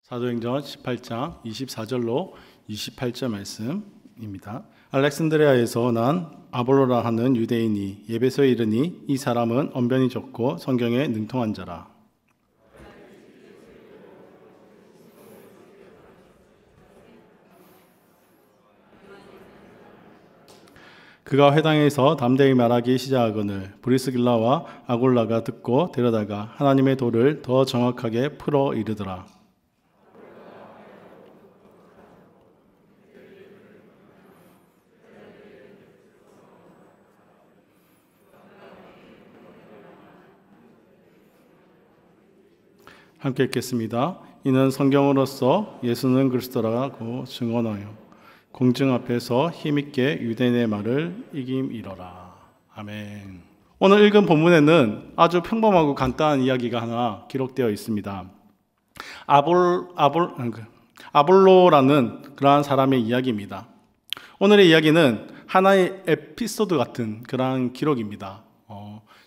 사도행전 18장 24절로 28절 말씀입니다. 알렉산드리아에서 난 아볼로라 하는 유대인이 에베소에 이르니 이 사람은 언변이 좋고 성경에 능통한 자라. 그가 회당에서 담대히 말하기 시작하거늘 브리스길라와 아굴라가 듣고 데려다가 하나님의 도를 더 정확하게 풀어 이르더라. 함께 읽겠습니다. 이는 성경으로서 예수는 그리스도라고 증언하여 공중 앞에서 힘있게 유대인의 말을 이김이러라. 아멘. 오늘 읽은 본문에는 아주 평범하고 간단한 이야기가 하나 기록되어 있습니다. 아볼로라는 그러한 사람의 이야기입니다. 오늘의 이야기는 하나의 에피소드 같은 그러한 기록입니다.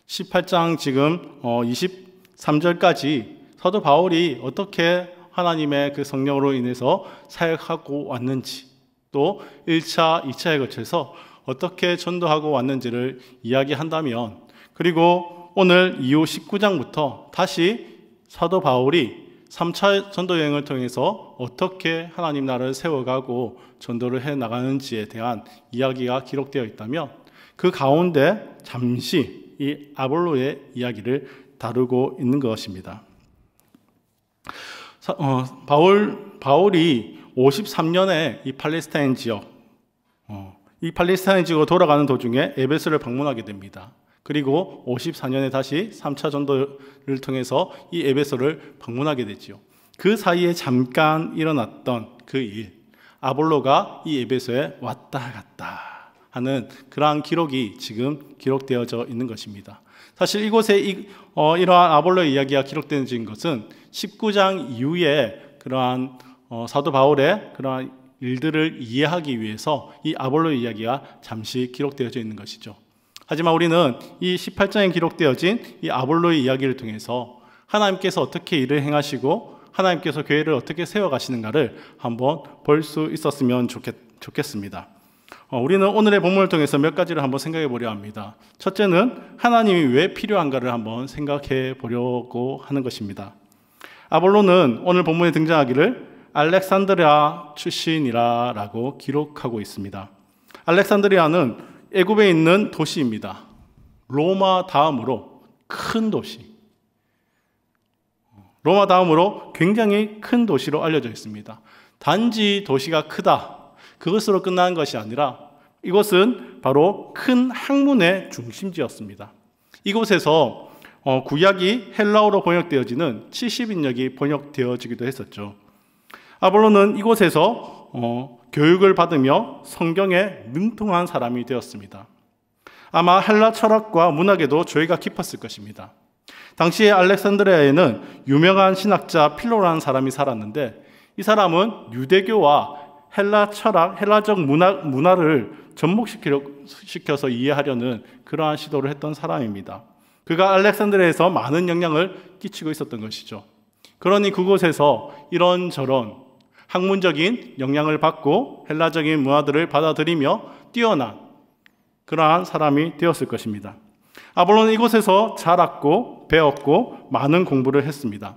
18장 지금 23절까지 사도 바울이 어떻게 하나님의 그 성령으로 인해서 사역하고 왔는지, 또 1차, 2차에 거쳐서 어떻게 전도하고 왔는지를 이야기한다면, 그리고 오늘 이후 19장부터 다시 사도 바울이 3차 전도 여행을 통해서 어떻게 하나님 나라를 세워가고 전도를 해나가는지에 대한 이야기가 기록되어 있다면, 그 가운데 잠시 이 아볼로의 이야기를 다루고 있는 것입니다. 바울이 53년에 이 팔레스타인 지역으로 돌아가는 도중에 에베소를 방문하게 됩니다. 그리고 54년에 다시 3차 전도를 통해서 이 에베소를 방문하게 되지요. 그 사이에 잠깐 일어났던 그 일, 아볼로가 이 에베소에 왔다 갔다 하는 그러한 기록이 지금 기록되어져 있는 것입니다. 사실 이곳에 이러한 아볼로의 이야기가 기록되어진 것은 19장 이후에 그러한 사도 바울의 그러한 일들을 이해하기 위해서 이 아볼로의 이야기가 잠시 기록되어져 있는 것이죠. 하지만 우리는 이 18장에 기록되어진 이 아볼로의 이야기를 통해서 하나님께서 어떻게 일을 행하시고 하나님께서 교회를 어떻게 세워가시는가를 한번 볼 수 있었으면 좋겠습니다. 우리는 오늘의 본문을 통해서 몇 가지를 한번 생각해 보려 합니다. 첫째는 하나님이 왜 필요한가를 한번 생각해 보려고 하는 것입니다. 아볼로는 오늘 본문에 등장하기를 알렉산드리아 출신이라고 기록하고 있습니다. 알렉산드리아는 애굽에 있는 도시입니다. 로마 다음으로 큰 도시. 로마 다음으로 굉장히 큰 도시로 알려져 있습니다. 단지 도시가 크다, 그것으로 끝나는 것이 아니라 이곳은 바로 큰 학문의 중심지였습니다. 이곳에서 구약이 헬라어로 번역되어지는 70인역이 번역되어지기도 했었죠. 아볼로는 이곳에서 교육을 받으며 성경에 능통한 사람이 되었습니다. 아마 헬라 철학과 문학에도 조예가 깊었을 것입니다. 당시에 알렉산드리아에는 유명한 신학자 필로라는 사람이 살았는데, 이 사람은 유대교와 헬라 철학, 헬라적 문화를 접목시켜서 이해하려는 그러한 시도를 했던 사람입니다. 그가 알렉산드리아에서 많은 영향을 끼치고 있었던 것이죠. 그러니 그곳에서 이런저런 학문적인 영향을 받고 헬라적인 문화들을 받아들이며 뛰어난 그러한 사람이 되었을 것입니다. 아볼로는 이곳에서 자랐고 배웠고 많은 공부를 했습니다.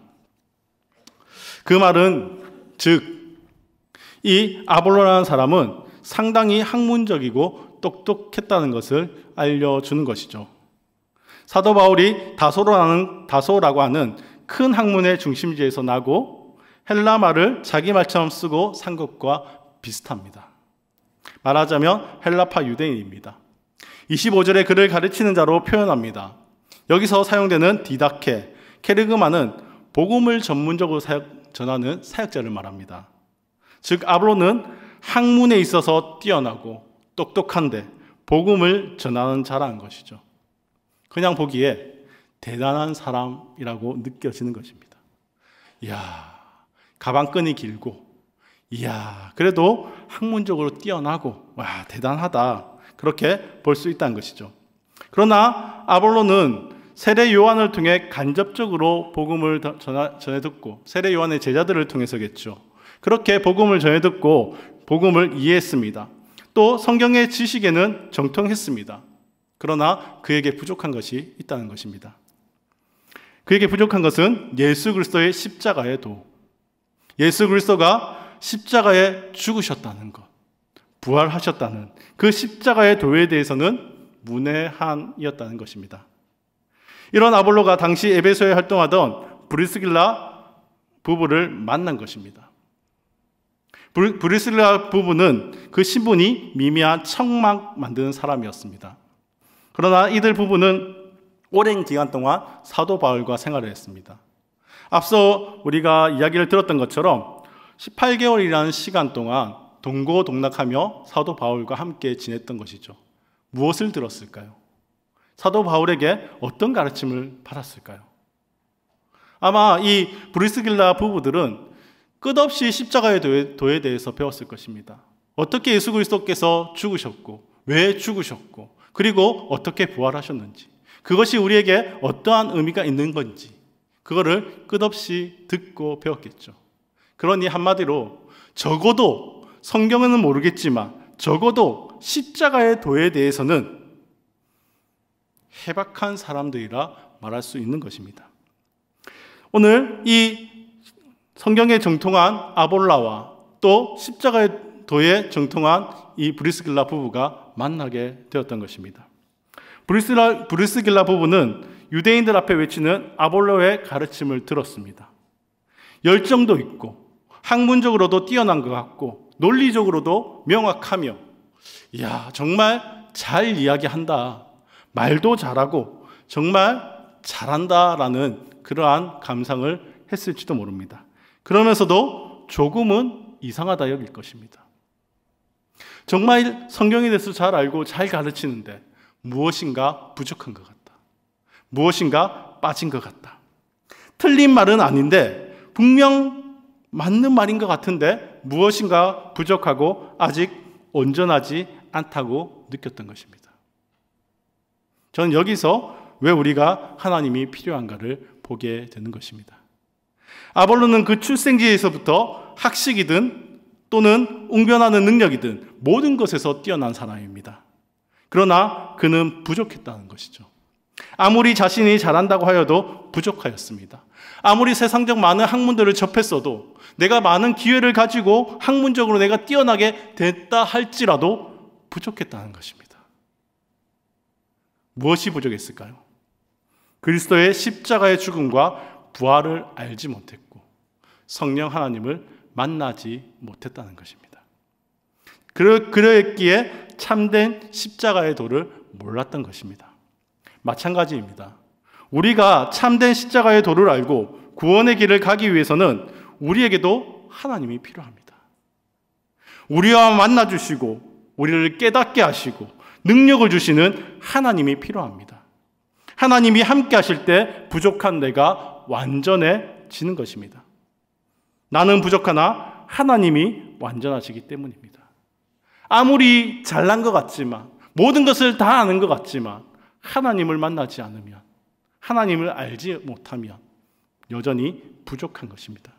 그 말은 즉 이 아볼로라는 사람은 상당히 학문적이고 똑똑했다는 것을 알려주는 것이죠. 사도 바울이 다소라고 하는 큰 학문의 중심지에서 나고 헬라 말을 자기 말처럼 쓰고 산 것과 비슷합니다. 말하자면 헬라파 유대인입니다. 25절에 그를 가르치는 자로 표현합니다. 여기서 사용되는 디다케, 케르그마는 복음을 전문적으로 전하는 사역자를 말합니다. 즉 아볼로는 학문에 있어서 뛰어나고 똑똑한데 복음을 전하는 자라는 것이죠. 그냥 보기에 대단한 사람이라고 느껴지는 것입니다. 이야, 가방끈이 길고, 이야, 그래도 학문적으로 뛰어나고, 와, 대단하다. 그렇게 볼 수 있다는 것이죠. 그러나 아볼로는 세례 요한을 통해 간접적으로 복음을 전해 듣고, 세례 요한의 제자들을 통해서겠죠. 그렇게 복음을 전해 듣고 복음을 이해했습니다. 또 성경의 지식에는 정통했습니다. 그러나 그에게 부족한 것이 있다는 것입니다. 그에게 부족한 것은 예수 그리스도의 십자가의 도, 예수 그리스도가 십자가에 죽으셨다는 것, 부활하셨다는 그 십자가의 도에 대해서는 문외한이었다는 것입니다. 이런 아볼로가 당시 에베소에 활동하던 브리스길라 부부를 만난 것입니다. 브리스길라 부부는 그 신분이 미미한 청막 만드는 사람이었습니다. 그러나 이들 부부는 오랜 기간 동안 사도 바울과 생활을 했습니다. 앞서 우리가 이야기를 들었던 것처럼 18개월이라는 시간 동안 동고동락하며 사도 바울과 함께 지냈던 것이죠. 무엇을 들었을까요? 사도 바울에게 어떤 가르침을 받았을까요? 아마 이 브리스길라 부부들은 끝없이 십자가의 도에 대해서 배웠을 것입니다. 어떻게 예수 그리스도께서 죽으셨고, 왜 죽으셨고, 그리고 어떻게 부활하셨는지, 그것이 우리에게 어떠한 의미가 있는 건지, 그거를 끝없이 듣고 배웠겠죠. 그러니 한마디로 적어도 성경은 모르겠지만 적어도 십자가의 도에 대해서는 해박한 사람들이라 말할 수 있는 것입니다. 오늘 이 성경에 정통한 아볼라와 또 십자가의 도에 정통한 이 브리스길라 부부가 만나게 되었던 것입니다. 브리스길라 부부는 유대인들 앞에 외치는 아볼로의 가르침을 들었습니다. 열정도 있고 학문적으로도 뛰어난 것 같고 논리적으로도 명확하며, 이야, 정말 잘 이야기한다, 말도 잘하고 정말 잘한다라는 그러한 감상을 했을지도 모릅니다. 그러면서도 조금은 이상하다 여길 것입니다. 정말 성경에 대해서 잘 알고 잘 가르치는데 무엇인가 부족한 것 같다, 무엇인가 빠진 것 같다. 틀린 말은 아닌데 분명 맞는 말인 것 같은데 무엇인가 부족하고 아직 온전하지 않다고 느꼈던 것입니다. 저는 여기서 왜 우리가 하나님이 필요한가를 보게 되는 것입니다. 아볼로는 그 출생지에서부터 학식이든 또는 웅변하는 능력이든 모든 것에서 뛰어난 사람입니다. 그러나 그는 부족했다는 것이죠. 아무리 자신이 잘한다고 하여도 부족하였습니다. 아무리 세상적 많은 학문들을 접했어도, 내가 많은 기회를 가지고 학문적으로 내가 뛰어나게 됐다 할지라도 부족했다는 것입니다. 무엇이 부족했을까요? 그리스도의 십자가의 죽음과 부활을 알지 못했고 성령 하나님을 만나지 못했다는 것입니다. 그랬기에 참된 십자가의 도를 몰랐던 것입니다. 마찬가지입니다. 우리가 참된 십자가의 도를 알고 구원의 길을 가기 위해서는 우리에게도 하나님이 필요합니다. 우리와 만나주시고 우리를 깨닫게 하시고 능력을 주시는 하나님이 필요합니다. 하나님이 함께 하실 때 부족한 내가 완전해지는 것입니다. 나는 부족하나 하나님이 완전하시기 때문입니다. 아무리 잘난 것 같지만, 모든 것을 다 아는 것 같지만 하나님을 만나지 않으면, 하나님을 알지 못하면 여전히 부족한 것입니다.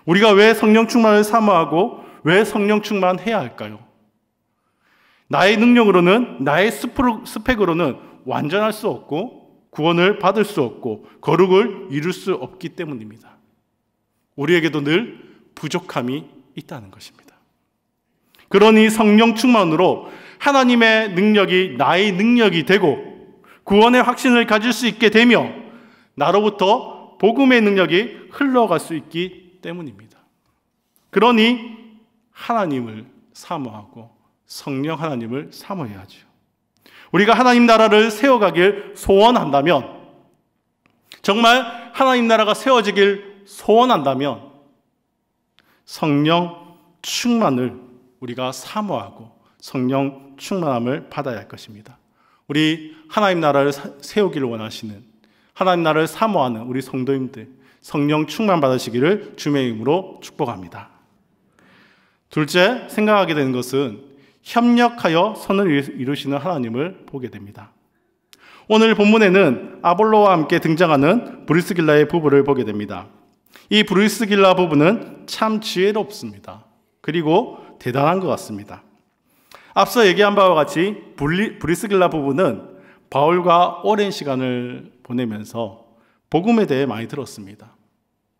우리가 왜 성령 충만을 사모하고 왜 성령 충만해야 할까요? 나의 능력으로는, 나의 스펙으로는 완전할 수 없고 구원을 받을 수 없고 거룩을 이룰 수 없기 때문입니다. 우리에게도 늘 부족함이 있다는 것입니다. 그러니 성령 충만으로 하나님의 능력이 나의 능력이 되고 구원의 확신을 가질 수 있게 되며 나로부터 복음의 능력이 흘러갈 수 있기 때문입니다. 그러니 하나님을 사모하고 성령 하나님을 사모해야죠. 우리가 하나님 나라를 세워가길 소원한다면, 정말 하나님 나라가 세워지길 소원한다면 성령 충만을 우리가 사모하고 성령 충만함을 받아야 할 것입니다. 우리 하나님 나라를 세우기를 원하시는, 하나님 나라를 사모하는 우리 성도님들 성령 충만 받으시기를 주의 이름으로 축복합니다. 둘째, 생각하게 되는 것은 협력하여 선을 이루시는 하나님을 보게 됩니다. 오늘 본문에는 아볼로와 함께 등장하는 브리스길라의 부부를 보게 됩니다. 이 브리스길라 부부는 참 지혜롭습니다. 그리고 대단한 것 같습니다. 앞서 얘기한 바와 같이 브리스길라 부부는 바울과 오랜 시간을 보내면서 복음에 대해 많이 들었습니다.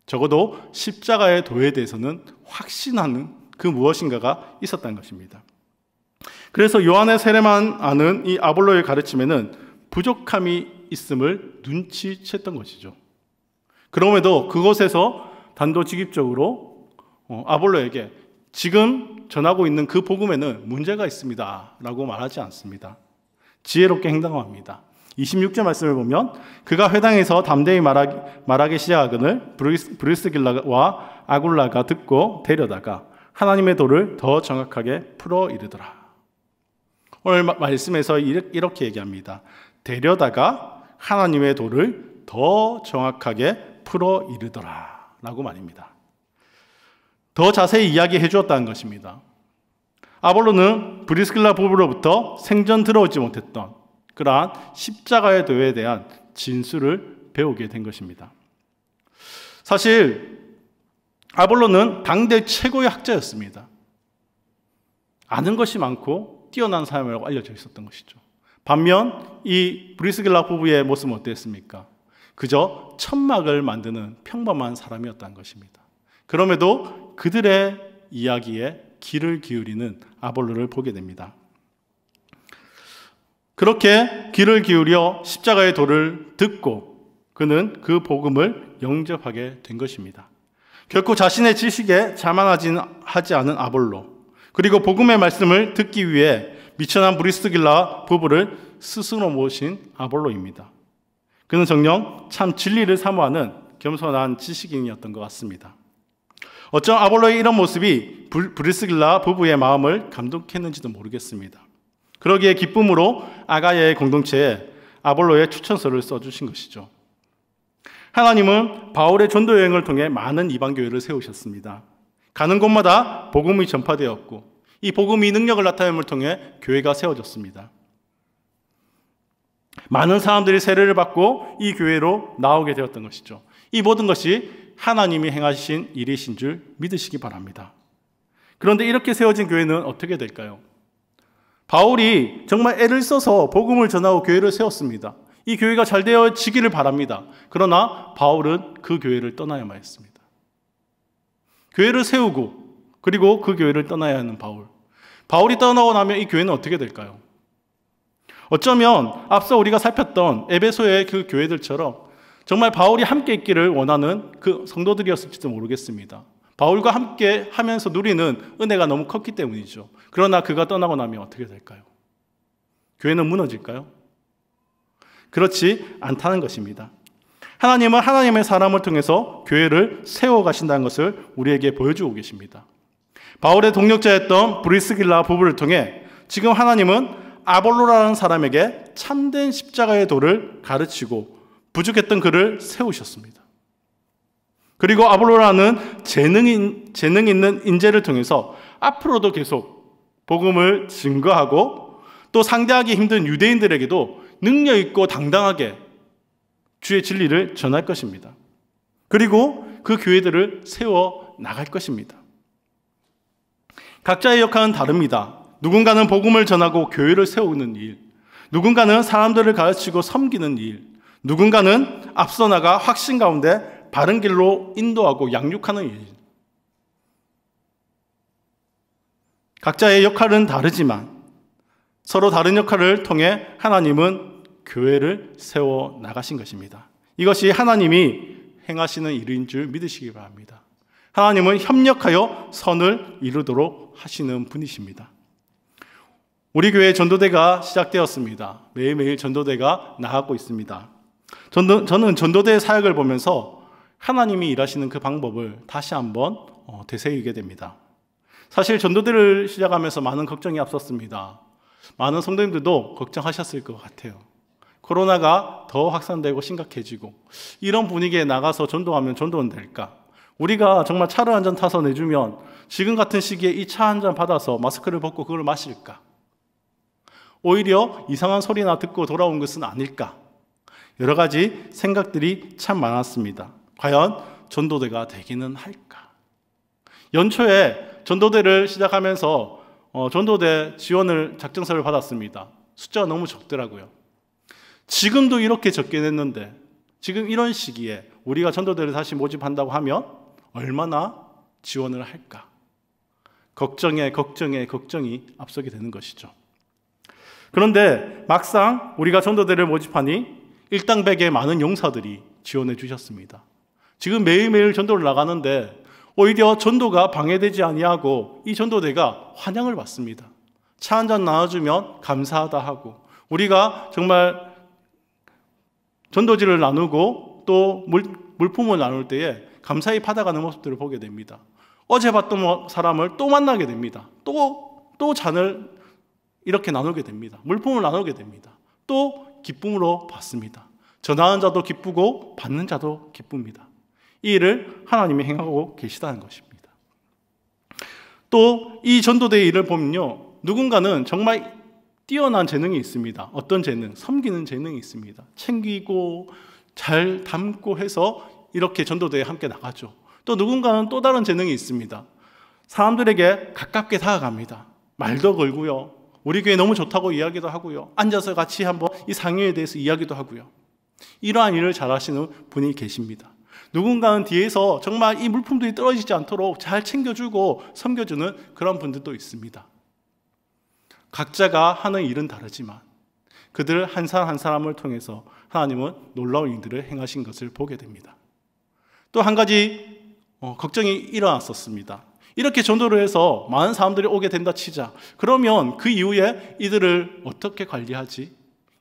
적어도 십자가의 도에 대해서는 확신하는 그 무엇인가가 있었다는 것입니다. 그래서 요한의 세례만 아는 이 아볼로의 가르침에는 부족함이 있음을 눈치챘던 것이죠. 그럼에도 그곳에서 단도직입적으로 아볼로에게 지금 전하고 있는 그 복음에는 문제가 있습니다 라고 말하지 않습니다. 지혜롭게 행동합니다. 26절 말씀을 보면 그가 회당에서 담대히 말하기 시작하거늘 브리스길라와 아굴라가 듣고 데려다가 하나님의 도를 더 정확하게 풀어 이르더라. 오늘 말씀에서 이렇게 얘기합니다. 데려다가 하나님의 도를 더 정확하게 풀어 이르더라 라고 말입니다. 더 자세히 이야기해 주었다는 것입니다. 아볼로는 브리스길라 부부로부터 생전 들어오지 못했던 그러한 십자가의 도에 대한 진술을 배우게 된 것입니다. 사실 아볼로는 당대 최고의 학자였습니다. 아는 것이 많고 뛰어난 사람이라고 알려져 있었던 것이죠. 반면 이 브리스길라 부부의 모습은 어땠습니까? 그저 천막을 만드는 평범한 사람이었다는 것입니다. 그럼에도 그들의 이야기에 귀를 기울이는 아볼로를 보게 됩니다. 그렇게 귀를 기울여 십자가의 도를 듣고 그는 그 복음을 영접하게 된 것입니다. 결코 자신의 지식에 자만하지 않은 아볼로, 그리고 복음의 말씀을 듣기 위해 미천한 브리스길라 부부를 스스로 모신 아볼로입니다. 그는 정녕 참 진리를 사모하는 겸손한 지식인이었던 것 같습니다. 어쩜 아볼로의 이런 모습이 브리스길라 부부의 마음을 감동했는지도 모르겠습니다. 그러기에 기쁨으로 아가야의 공동체에 아볼로의 추천서를 써주신 것이죠. 하나님은 바울의 전도 여행을 통해 많은 이방교회를 세우셨습니다. 가는 곳마다 복음이 전파되었고 이 복음이 능력을 나타냄을 통해 교회가 세워졌습니다. 많은 사람들이 세례를 받고 이 교회로 나오게 되었던 것이죠. 이 모든 것이 하나님이 행하신 일이신 줄 믿으시기 바랍니다. 그런데 이렇게 세워진 교회는 어떻게 될까요? 바울이 정말 애를 써서 복음을 전하고 교회를 세웠습니다. 이 교회가 잘 되어지기를 바랍니다. 그러나 바울은 그 교회를 떠나야만 했습니다. 교회를 세우고 그리고 그 교회를 떠나야 하는 바울. 바울이 떠나고 나면 이 교회는 어떻게 될까요? 어쩌면 앞서 우리가 살폈던 에베소의 그 교회들처럼 정말 바울이 함께 있기를 원하는 그 성도들이었을지도 모르겠습니다. 바울과 함께 하면서 누리는 은혜가 너무 컸기 때문이죠. 그러나 그가 떠나고 나면 어떻게 될까요? 교회는 무너질까요? 그렇지 않다는 것입니다. 하나님은 하나님의 사람을 통해서 교회를 세워가신다는 것을 우리에게 보여주고 계십니다. 바울의 동력자였던 브리스길라 부부를 통해 지금 하나님은 아볼로라는 사람에게 참된 십자가의 도를 가르치고 부족했던 그를 세우셨습니다. 그리고 아볼로라는 재능 있는 인재를 통해서 앞으로도 계속 복음을 증거하고 또 상대하기 힘든 유대인들에게도 능력 있고 당당하게 주의 진리를 전할 것입니다. 그리고 그 교회들을 세워 나갈 것입니다. 각자의 역할은 다릅니다. 누군가는 복음을 전하고 교회를 세우는 일, 누군가는 사람들을 가르치고 섬기는 일, 누군가는 앞서 나가 확신 가운데 바른 길로 인도하고 양육하는 일. 각자의 역할은 다르지만 서로 다른 역할을 통해 하나님은 교회를 세워 나가신 것입니다. 이것이 하나님이 행하시는 일인 줄 믿으시기 바랍니다. 하나님은 협력하여 선을 이루도록 하시는 분이십니다. 우리 교회 전도대가 시작되었습니다. 매일매일 전도대가 나가고 있습니다. 저는 전도대 사역을 보면서 하나님이 일하시는 그 방법을 다시 한번 되새기게 됩니다. 사실 전도대를 시작하면서 많은 걱정이 앞섰습니다. 많은 성도님들도 걱정하셨을 것 같아요. 코로나가 더 확산되고 심각해지고 이런 분위기에 나가서 전도하면 전도는 될까? 우리가 정말 차를 한 잔 타서 내주면 지금 같은 시기에 이 차 한 잔 받아서 마스크를 벗고 그걸 마실까? 오히려 이상한 소리나 듣고 돌아온 것은 아닐까? 여러 가지 생각들이 참 많았습니다. 과연 전도대가 되기는 할까? 연초에 전도대를 시작하면서 전도대 지원을 작정서를 받았습니다. 숫자가 너무 적더라고요. 지금도 이렇게 적게 냈는데 지금 이런 시기에 우리가 전도대를 다시 모집한다고 하면 얼마나 지원을 할까? 걱정이 앞서게 되는 것이죠. 그런데 막상 우리가 전도대를 모집하니 일당백의 많은 용사들이 지원해 주셨습니다. 지금 매일매일 전도를 나가는데 오히려 전도가 방해되지 아니하고 이 전도대가 환영을 받습니다. 차 한잔 나눠주면 감사하다 하고, 우리가 정말 전도지를 나누고 또 물품을 나눌 때에 감사히 받아가는 모습들을 보게 됩니다. 어제 봤던 사람을 또 만나게 됩니다. 또 잔을 이렇게 나누게 됩니다. 물품을 나누게 됩니다. 또 기쁨으로 받습니다. 전하는 자도 기쁘고 받는 자도 기쁩니다. 이 일을 하나님이 행하고 계시다는 것입니다. 또 이 전도대의 일을 보면요, 누군가는 정말 뛰어난 재능이 있습니다. 어떤 재능? 섬기는 재능이 있습니다. 챙기고 잘 담고 해서 이렇게 전도대에 함께 나가죠. 또 누군가는 또 다른 재능이 있습니다. 사람들에게 가깝게 다가갑니다. 말도 걸고요, 우리 교회 너무 좋다고 이야기도 하고요, 앉아서 같이 한번 이 상회에 대해서 이야기도 하고요. 이러한 일을 잘하시는 분이 계십니다. 누군가는 뒤에서 정말 이 물품들이 떨어지지 않도록 잘 챙겨주고 섬겨주는 그런 분들도 있습니다. 각자가 하는 일은 다르지만 그들 한 사람 한 사람을 통해서 하나님은 놀라운 일들을 행하신 것을 보게 됩니다. 또 한 가지 걱정이 일어났었습니다. 이렇게 전도를 해서 많은 사람들이 오게 된다 치자. 그러면 그 이후에 이들을 어떻게 관리하지?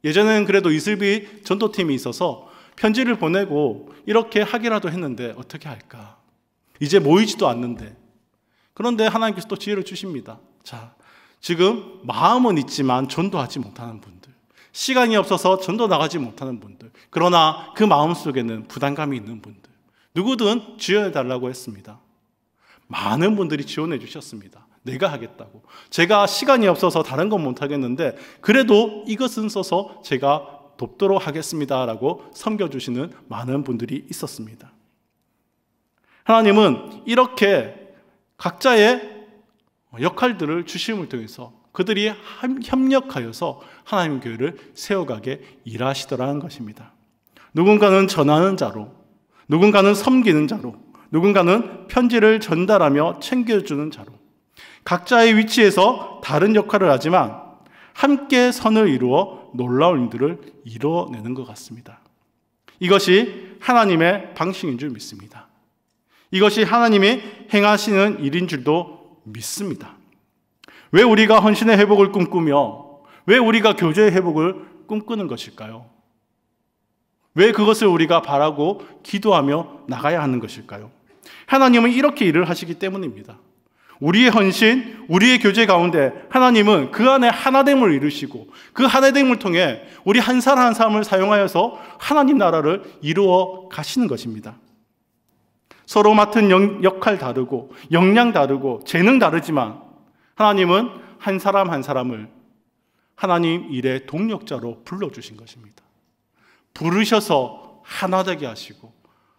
예전에는 그래도 이슬비 전도팀이 있어서 편지를 보내고 이렇게 하기라도 했는데 어떻게 할까? 이제 모이지도 않는데. 그런데 하나님께서 또 지혜를 주십니다. 자, 지금 마음은 있지만 전도하지 못하는 분들, 시간이 없어서 전도 나가지 못하는 분들, 그러나 그 마음속에는 부담감이 있는 분들, 누구든 지원해달라고 했습니다. 많은 분들이 지원해 주셨습니다. 내가 하겠다고. 제가 시간이 없어서 다른 건 못하겠는데 그래도 이것은 써서 제가 돕도록 하겠습니다라고 섬겨주시는 많은 분들이 있었습니다. 하나님은 이렇게 각자의 역할들을 주심을 통해서 그들이 협력하여서 하나님 교회를 세워가게 일하시더라는 것입니다. 누군가는 전하는 자로, 누군가는 섬기는 자로, 누군가는 편지를 전달하며 챙겨주는 자로, 각자의 위치에서 다른 역할을 하지만 함께 선을 이루어 놀라운 일들을 이뤄내는 것 같습니다. 이것이 하나님의 방식인 줄 믿습니다. 이것이 하나님이 행하시는 일인 줄도 믿습니다. 왜 우리가 헌신의 회복을 꿈꾸며 왜 우리가 교제의 회복을 꿈꾸는 것일까요? 왜 그것을 우리가 바라고 기도하며 나가야 하는 것일까요? 하나님은 이렇게 일을 하시기 때문입니다. 우리의 헌신, 우리의 교제 가운데 하나님은 그 안에 하나됨을 이루시고 그 하나됨을 통해 우리 한 사람 한 사람을 사용하여서 하나님 나라를 이루어 가시는 것입니다. 서로 맡은 역할 다르고 역량 다르고 재능 다르지만 하나님은 한 사람 한 사람을 하나님 일의 동력자로 불러주신 것입니다. 부르셔서 하나 되게 하시고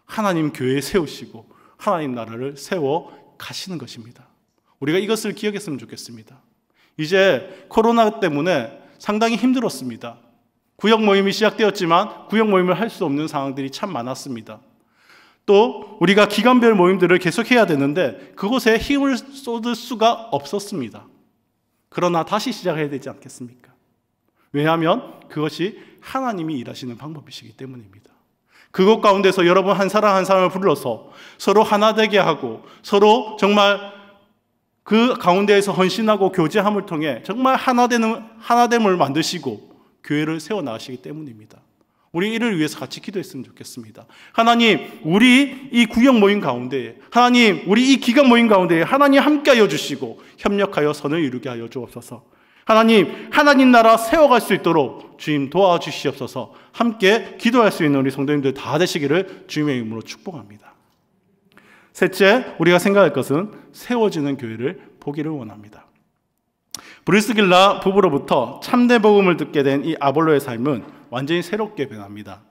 하나님 교회 세우시고 하나님 나라를 세워 가시는 것입니다. 우리가 이것을 기억했으면 좋겠습니다. 이제 코로나 때문에 상당히 힘들었습니다. 구역 모임이 시작되었지만 구역 모임을 할 수 없는 상황들이 참 많았습니다. 또 우리가 기간별 모임들을 계속해야 되는데 그곳에 힘을 쏟을 수가 없었습니다. 그러나 다시 시작해야 되지 않겠습니까? 왜냐하면 그것이 하나님이 일하시는 방법이시기 때문입니다. 그곳 가운데서 여러분 한 사람 한 사람을 불러서 서로 하나 되게 하고 서로 정말 그 가운데에서 헌신하고 교제함을 통해 정말 하나됨을 만드시고 교회를 세워나가시기 때문입니다. 우리 이를 위해서 같이 기도했으면 좋겠습니다. 하나님, 우리 이 구역 모임 가운데에, 하나님, 우리 이 기간 모임 가운데에 하나님 함께하여 주시고 협력하여 선을 이루게 하여 주옵소서. 하나님, 하나님 나라 세워갈 수 있도록 주님 도와주시옵소서. 함께 기도할 수 있는 우리 성도님들 다 되시기를 주님의 이름으로 축복합니다. 셋째, 우리가 생각할 것은 세워지는 교회를 보기를 원합니다. 브리스길라 부부로부터 참된 복음을 듣게 된 이 아볼로의 삶은 완전히 새롭게 변합니다.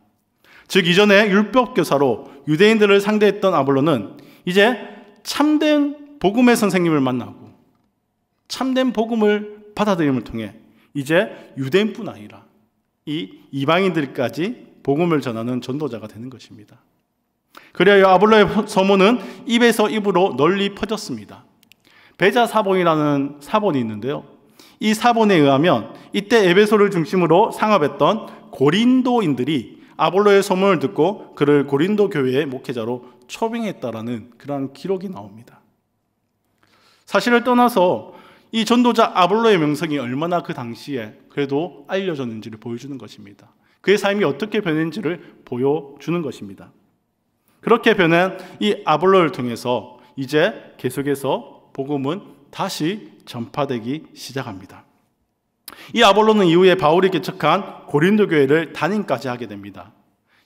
즉 이전에 율법 교사로 유대인들을 상대했던 아볼로는 이제 참된 복음의 선생님을 만나고 참된 복음을 받아들임을 통해 이제 유대인뿐 아니라 이 이방인들까지 복음을 전하는 전도자가 되는 것입니다. 그래야 아볼로의 서문은 입에서 입으로 널리 퍼졌습니다. 베자 사본이라는 사본이 있는데요. 이 사본에 의하면 이때 에베소를 중심으로 상업했던 고린도인들이 아볼로의 소문을 듣고 그를 고린도 교회의 목회자로 초빙했다라는 그런 기록이 나옵니다. 사실을 떠나서 이 전도자 아볼로의 명성이 얼마나 그 당시에 그래도 알려졌는지를 보여주는 것입니다. 그의 삶이 어떻게 변했는지를 보여주는 것입니다. 그렇게 변한 이 아볼로를 통해서 이제 계속해서 복음은 다시 전파되기 시작합니다. 이 아볼로는 이후에 바울이 개척한 고린도 교회를 담임까지 하게 됩니다.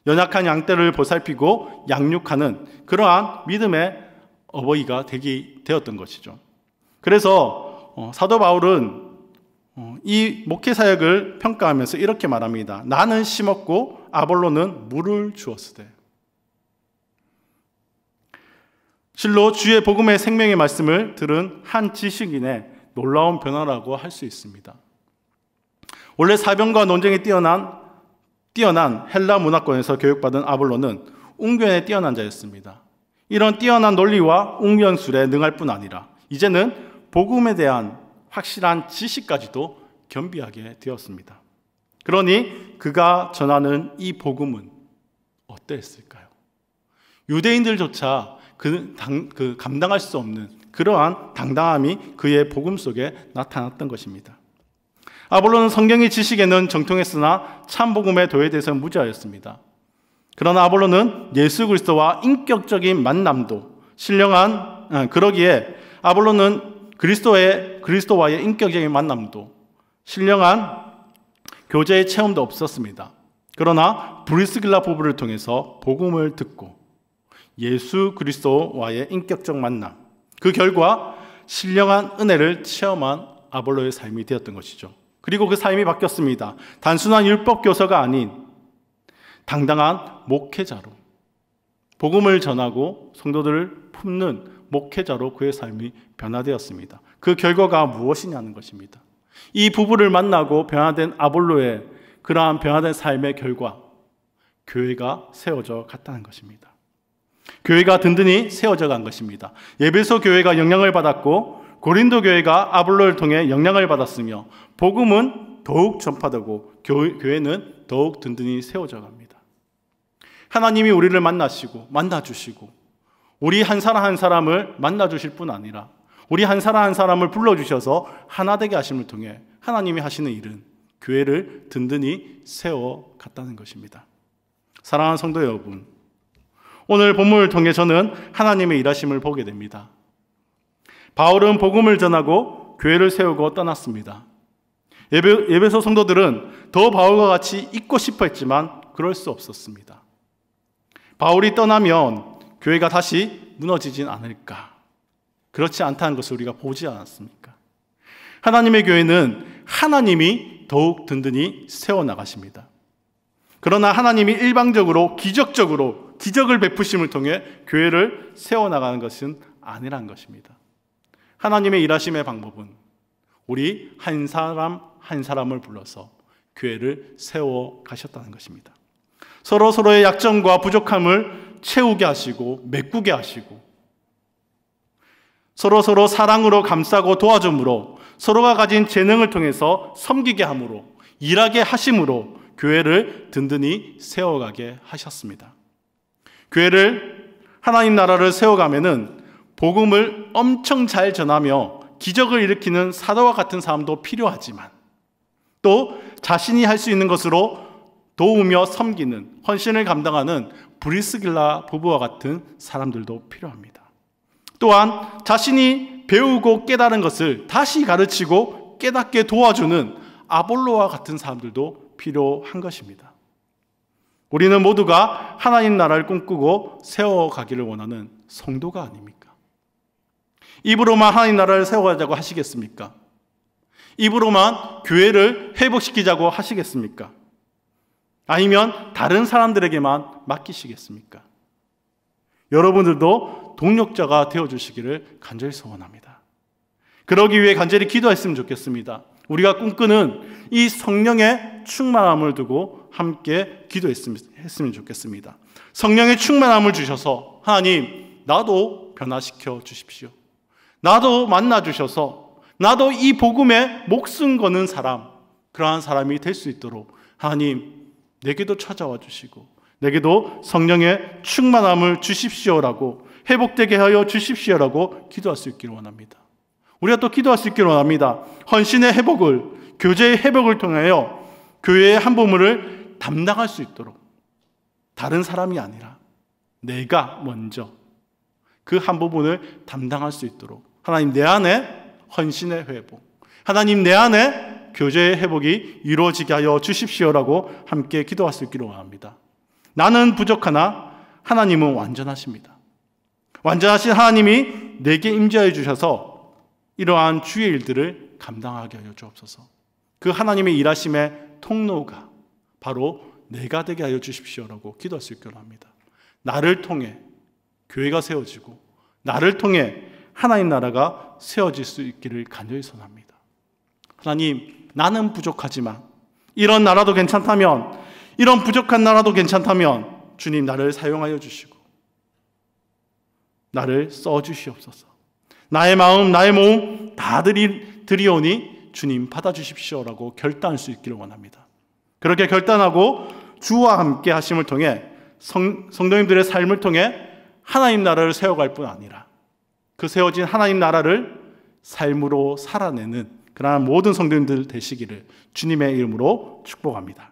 연약한 양떼를 보살피고 양육하는 그러한 믿음의 어버이가 되었던 것이죠. 그래서 사도 바울은 이 목회 사역을 평가하면서 이렇게 말합니다. 나는 심었고 아볼로는 물을 주었으되. 실로 주의 복음의 생명의 말씀을 들은 한 지식인의 놀라운 변화라고 할 수 있습니다. 원래 사변과 논쟁이 뛰어난 헬라 문화권에서 교육받은 아볼로는 웅변에 뛰어난 자였습니다. 이런 뛰어난 논리와 웅변술에 능할 뿐 아니라 이제는 복음에 대한 확실한 지식까지도 겸비하게 되었습니다. 그러니 그가 전하는 이 복음은 어땠을까요? 유대인들조차 감당할 수 없는 그러한 당당함이 그의 복음 속에 나타났던 것입니다. 아볼로는 성경의 지식에는 정통했으나 참 복음의 도에 대해서는 무지하였습니다. 그러나 아볼로는 예수 그리스도와 인격적인 만남도 그러기에 아볼로는 그리스도와의 인격적인 만남도 신령한 교제의 체험도 없었습니다. 그러나 브리스길라 부부를 통해서 복음을 듣고 예수 그리스도와의 인격적 만남, 그 결과 신령한 은혜를 체험한 아볼로의 삶이 되었던 것이죠. 그리고 그 삶이 바뀌었습니다. 단순한 율법 교사가 아닌 당당한 목회자로 복음을 전하고 성도들을 품는 목회자로 그의 삶이 변화되었습니다. 그 결과가 무엇이냐는 것입니다. 이 부부를 만나고 변화된 아볼로의 그러한 변화된 삶의 결과, 교회가 세워져 갔다는 것입니다. 교회가 든든히 세워져 간 것입니다. 에베소 교회가 영향을 받았고 고린도 교회가 아볼로를 통해 영향을 받았으며 복음은 더욱 전파되고 교회는 더욱 든든히 세워져 갑니다. 하나님이 우리를 만나주시고 우리 한 사람 한 사람을 만나주실 뿐 아니라 우리 한 사람 한 사람을 불러주셔서 하나 되게 하심을 통해 하나님이 하시는 일은 교회를 든든히 세워갔다는 것입니다. 사랑하는 성도 여러분, 오늘 본문을 통해 저는 하나님의 일하심을 보게 됩니다. 바울은 복음을 전하고 교회를 세우고 떠났습니다. 에베소 성도들은 더 바울과 같이 있고 싶어 했지만 그럴 수 없었습니다. 바울이 떠나면 교회가 다시 무너지진 않을까? 그렇지 않다는 것을 우리가 보지 않았습니까? 하나님의 교회는 하나님이 더욱 든든히 세워나가십니다. 그러나 하나님이 일방적으로 기적적으로 기적을 베푸심을 통해 교회를 세워나가는 것은 아니란 것입니다. 하나님의 일하심의 방법은 우리 한 사람 한 사람을 불러서 교회를 세워 가셨다는 것입니다. 서로의 약점과 부족함을 채우게 하시고 메꾸게 하시고 서로 사랑으로 감싸고 도와줌으로 서로가 가진 재능을 통해서 섬기게 함으로 일하게 하심으로 교회를 든든히 세워가게 하셨습니다. 교회를 하나님 나라를 세워가면은 복음을 엄청 잘 전하며 기적을 일으키는 사도와 같은 사람도 필요하지만 또 자신이 할 수 있는 것으로 도우며 섬기는 헌신을 감당하는 브리스길라 부부와 같은 사람들도 필요합니다. 또한 자신이 배우고 깨달은 것을 다시 가르치고 깨닫게 도와주는 아볼로와 같은 사람들도 필요한 것입니다. 우리는 모두가 하나님 나라를 꿈꾸고 세워가기를 원하는 성도가 아닙니까? 입으로만 하나님 나라를 세워가자고 하시겠습니까? 입으로만 교회를 회복시키자고 하시겠습니까? 아니면 다른 사람들에게만 맡기시겠습니까? 여러분들도 동력자가 되어주시기를 간절히 소원합니다. 그러기 위해 간절히 기도했으면 좋겠습니다. 우리가 꿈꾸는 이 성령의 충만함을 두고 함께 기도했으면 좋겠습니다. 성령의 충만함을 주셔서 하나님, 나도 변화시켜 주십시오. 나도 만나 주셔서 나도 이 복음에 목숨 거는 사람, 그러한 사람이 될 수 있도록 하나님, 내게도 찾아와 주시고 내게도 성령의 충만함을 주십시오라고, 회복되게 하여 주십시오라고 기도할 수 있기를 원합니다. 우리가 또 기도할 수 있기를 원합니다. 헌신의 회복을, 교제의 회복을 통하여 교회의 한 부분을 담당할 수 있도록, 다른 사람이 아니라 내가 먼저 그 한 부분을 담당할 수 있도록 하나님, 내 안에 헌신의 회복, 하나님 내 안에 교제의 회복이 이루어지게 하여 주십시오라고 함께 기도할 수 있기를 원합니다. 나는 부족하나 하나님은 완전하십니다. 완전하신 하나님이 내게 임재하여 주셔서 이러한 주의 일들을 감당하게 하여 주옵소서. 그 하나님의 일하심의 통로가 바로 내가 되게 하여 주십시오라고 기도할 수 있기를 합니다. 나를 통해 교회가 세워지고 나를 통해 하나님 나라가 세워질 수 있기를 간절히 소원합니다. 하나님, 나는 부족하지만 이런 나라도 괜찮다면, 이런 부족한 나라도 괜찮다면 주님, 나를 사용하여 주시고 나를 써주시옵소서. 나의 마음, 나의 몸 다 드리오니 주님 받아주십시오라고 결단할 수 있기를 원합니다. 그렇게 결단하고 주와 함께 하심을 통해 성도님들의 삶을 통해 하나님 나라를 세워갈 뿐 아니라 그 세워진 하나님 나라를 삶으로 살아내는 그러한 모든 성도님들 되시기를 주님의 이름으로 축복합니다.